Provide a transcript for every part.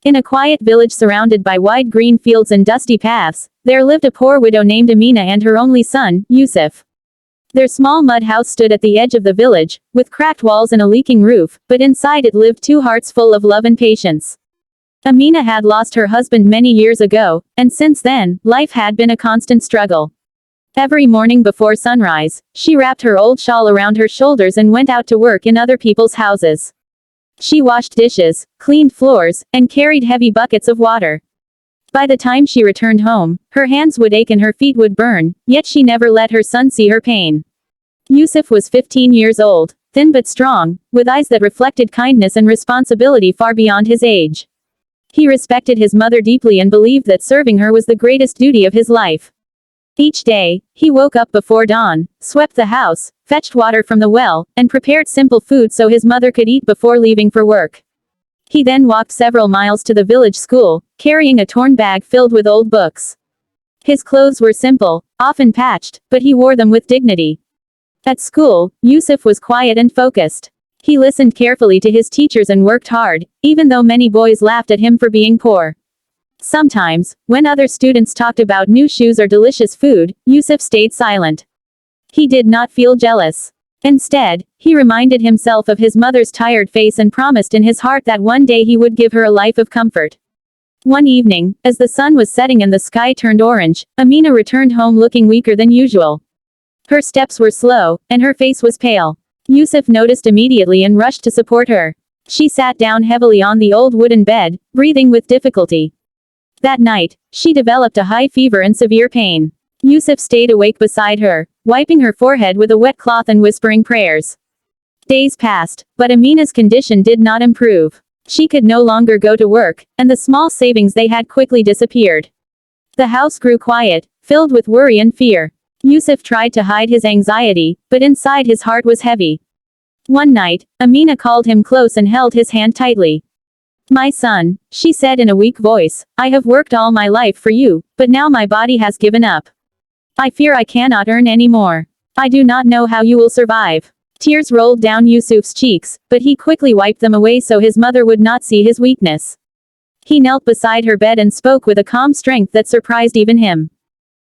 In a quiet village surrounded by wide green fields and dusty paths, there lived a poor widow named Amina and her only son, Yusuf. Their small mud house stood at the edge of the village, with cracked walls and a leaking roof, but inside it lived two hearts full of love and patience. Amina had lost her husband many years ago, and since then, life had been a constant struggle. Every morning before sunrise, she wrapped her old shawl around her shoulders and went out to work in other people's houses. She washed dishes, cleaned floors, and carried heavy buckets of water. By the time she returned home, her hands would ache and her feet would burn, yet she never let her son see her pain. Yusuf was 15 years old, thin but strong, with eyes that reflected kindness and responsibility far beyond his age. He respected his mother deeply and believed that serving her was the greatest duty of his life. Each day, he woke up before dawn, swept the house, fetched water from the well, and prepared simple food so his mother could eat before leaving for work. He then walked several miles to the village school, carrying a torn bag filled with old books. His clothes were simple, often patched, but he wore them with dignity. At school, Yusuf was quiet and focused. He listened carefully to his teachers and worked hard, even though many boys laughed at him for being poor. Sometimes, when other students talked about new shoes or delicious food, Yusuf stayed silent. He did not feel jealous. Instead, he reminded himself of his mother's tired face and promised in his heart that one day he would give her a life of comfort. One evening, as the sun was setting and the sky turned orange, Amina returned home looking weaker than usual. Her steps were slow, and her face was pale. Yusuf noticed immediately and rushed to support her. She sat down heavily on the old wooden bed, breathing with difficulty. That night, she developed a high fever and severe pain. Yusuf stayed awake beside her, wiping her forehead with a wet cloth and whispering prayers. Days passed, but Amina's condition did not improve. She could no longer go to work, and the small savings they had quickly disappeared. The house grew quiet, filled with worry and fear. Yusuf tried to hide his anxiety, but inside his heart was heavy. One night, Amina called him close and held his hand tightly. "My son," she said in a weak voice, "I have worked all my life for you, but now my body has given up. I fear I cannot earn any more. I do not know how you will survive." Tears rolled down Yusuf's cheeks, but he quickly wiped them away so his mother would not see his weakness. He knelt beside her bed and spoke with a calm strength that surprised even him.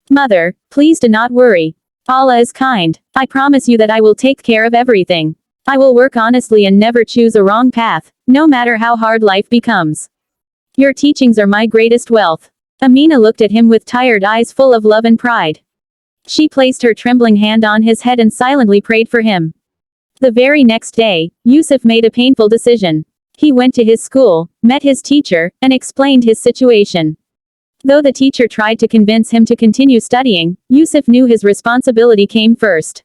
"Mother, please do not worry. Allah is kind. I promise you that I will take care of everything. I will work honestly and never choose a wrong path, no matter how hard life becomes. Your teachings are my greatest wealth." Amina looked at him with tired eyes full of love and pride. She placed her trembling hand on his head and silently prayed for him. The very next day, Yusuf made a painful decision. He went to his school, met his teacher, and explained his situation. Though the teacher tried to convince him to continue studying, Yusuf knew his responsibility came first.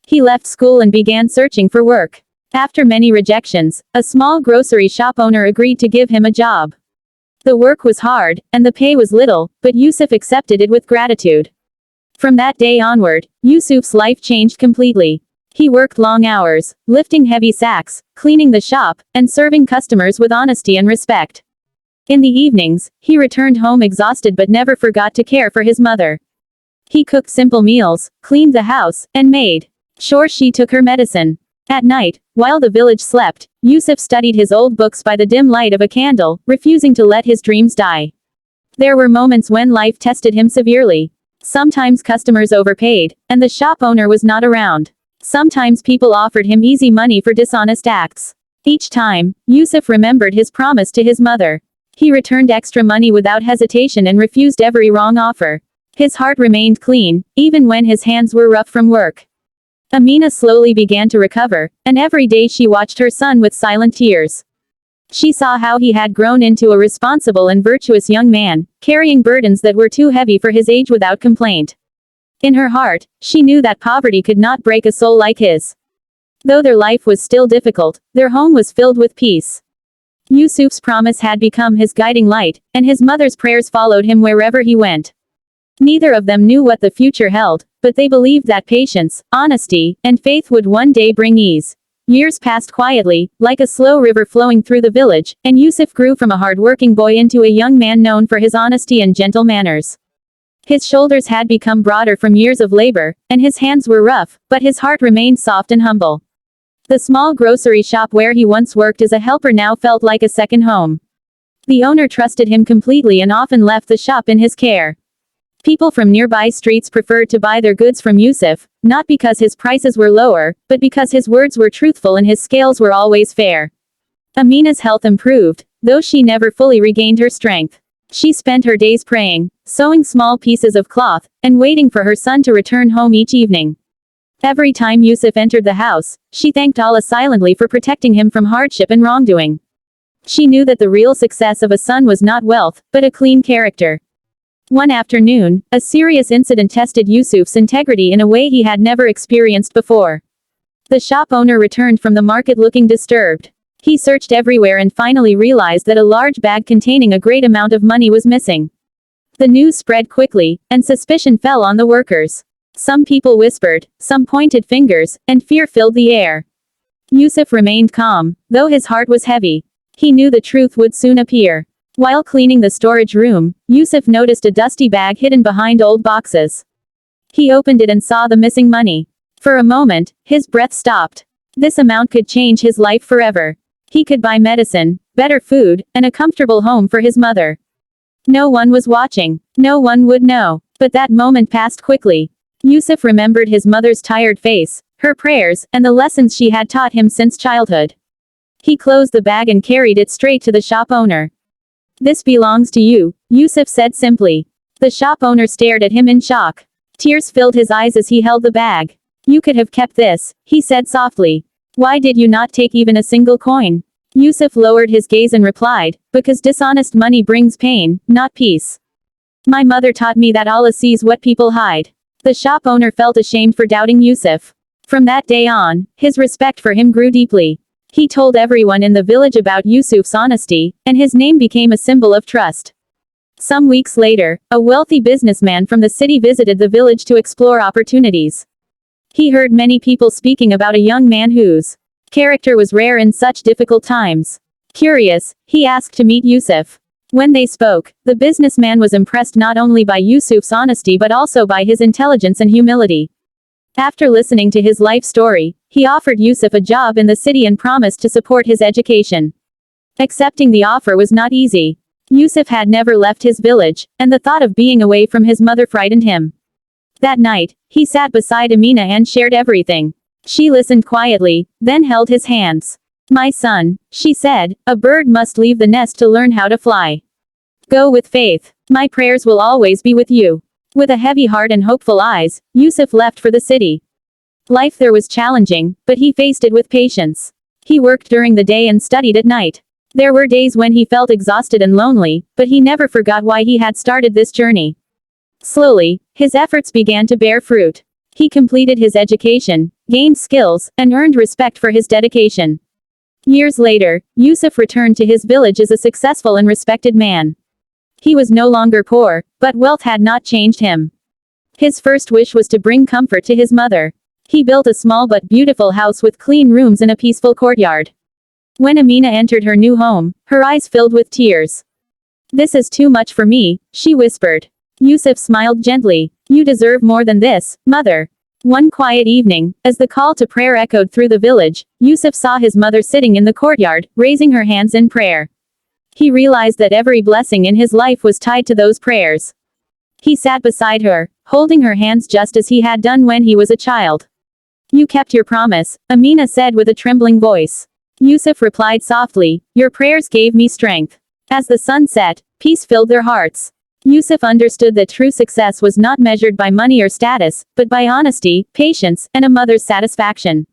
He left school and began searching for work. After many rejections, a small grocery shop owner agreed to give him a job. The work was hard, and the pay was little, but Yusuf accepted it with gratitude. From that day onward, Yusuf's life changed completely. He worked long hours, lifting heavy sacks, cleaning the shop, and serving customers with honesty and respect. In the evenings, he returned home exhausted but never forgot to care for his mother. He cooked simple meals, cleaned the house, and made sure she took her medicine. At night, while the village slept, Yusuf studied his old books by the dim light of a candle, refusing to let his dreams die. There were moments when life tested him severely. Sometimes customers overpaid, and the shop owner was not around. Sometimes people offered him easy money for dishonest acts. Each time, Yusuf remembered his promise to his mother. He returned extra money without hesitation and refused every wrong offer. His heart remained clean, even when his hands were rough from work. Amina slowly began to recover, and every day she watched her son with silent tears. She saw how he had grown into a responsible and virtuous young man, carrying burdens that were too heavy for his age without complaint. In her heart, she knew that poverty could not break a soul like his. Though their life was still difficult, their home was filled with peace. Yusuf's promise had become his guiding light, and his mother's prayers followed him wherever he went. Neither of them knew what the future held, but they believed that patience, honesty, and faith would one day bring ease. Years passed quietly, like a slow river flowing through the village, and Yusuf grew from a hard-working boy into a young man known for his honesty and gentle manners. His shoulders had become broader from years of labor, and his hands were rough, but his heart remained soft and humble. The small grocery shop where he once worked as a helper now felt like a second home. The owner trusted him completely and often left the shop in his care. People from nearby streets preferred to buy their goods from Yusuf, not because his prices were lower, but because his words were truthful and his scales were always fair. Amina's health improved, though she never fully regained her strength. She spent her days praying, sewing small pieces of cloth, and waiting for her son to return home each evening. Every time Yusuf entered the house, she thanked Allah silently for protecting him from hardship and wrongdoing. She knew that the real success of a son was not wealth, but a clean character. One afternoon, a serious incident tested Yusuf's integrity in a way he had never experienced before. The shop owner returned from the market looking disturbed. He searched everywhere and finally realized that a large bag containing a great amount of money was missing. The news spread quickly, and suspicion fell on the workers. Some people whispered, some pointed fingers, and fear filled the air. Yusuf remained calm, though his heart was heavy. He knew the truth would soon appear. While cleaning the storage room, Yusuf noticed a dusty bag hidden behind old boxes. He opened it and saw the missing money. For a moment, his breath stopped. This amount could change his life forever. He could buy medicine, better food, and a comfortable home for his mother. No one was watching. No one would know. But that moment passed quickly. Yusuf remembered his mother's tired face, her prayers, and the lessons she had taught him since childhood. He closed the bag and carried it straight to the shop owner. "This belongs to you," Yusuf said simply. The shop owner stared at him in shock. Tears filled his eyes as he held the bag. "You could have kept this," he said softly. "Why did you not take even a single coin?" Yusuf lowered his gaze and replied, "Because dishonest money brings pain, not peace. My mother taught me that Allah sees what people hide." The shop owner felt ashamed for doubting Yusuf. From that day on, his respect for him grew deeply. He told everyone in the village about Yusuf's honesty, and his name became a symbol of trust. Some weeks later, a wealthy businessman from the city visited the village to explore opportunities. He heard many people speaking about a young man whose character was rare in such difficult times. Curious, he asked to meet Yusuf. When they spoke, the businessman was impressed not only by Yusuf's honesty but also by his intelligence and humility. After listening to his life story, he offered Yusuf a job in the city and promised to support his education. Accepting the offer was not easy. Yusuf had never left his village, and the thought of being away from his mother frightened him. That night, he sat beside Amina and shared everything. She listened quietly, then held his hands. "My son," she said, "a bird must leave the nest to learn how to fly. Go with faith. My prayers will always be with you." With a heavy heart and hopeful eyes, Yusuf left for the city. Life there was challenging, but he faced it with patience. He worked during the day and studied at night. There were days when he felt exhausted and lonely, but he never forgot why he had started this journey. Slowly, his efforts began to bear fruit. He completed his education, gained skills, and earned respect for his dedication. Years later, Yusuf returned to his village as a successful and respected man. He was no longer poor, but wealth had not changed him. His first wish was to bring comfort to his mother. He built a small but beautiful house with clean rooms and a peaceful courtyard. When Amina entered her new home, her eyes filled with tears. "This is too much for me," she whispered. Yusuf smiled gently. "You deserve more than this, mother." One quiet evening, as the call to prayer echoed through the village, Yusuf saw his mother sitting in the courtyard, raising her hands in prayer. He realized that every blessing in his life was tied to those prayers. He sat beside her, holding her hands just as he had done when he was a child. "You kept your promise," Amina said with a trembling voice. Yusuf replied softly, "Your prayers gave me strength." As the sun set, peace filled their hearts. Yusuf understood that true success was not measured by money or status, but by honesty, patience, and a mother's satisfaction.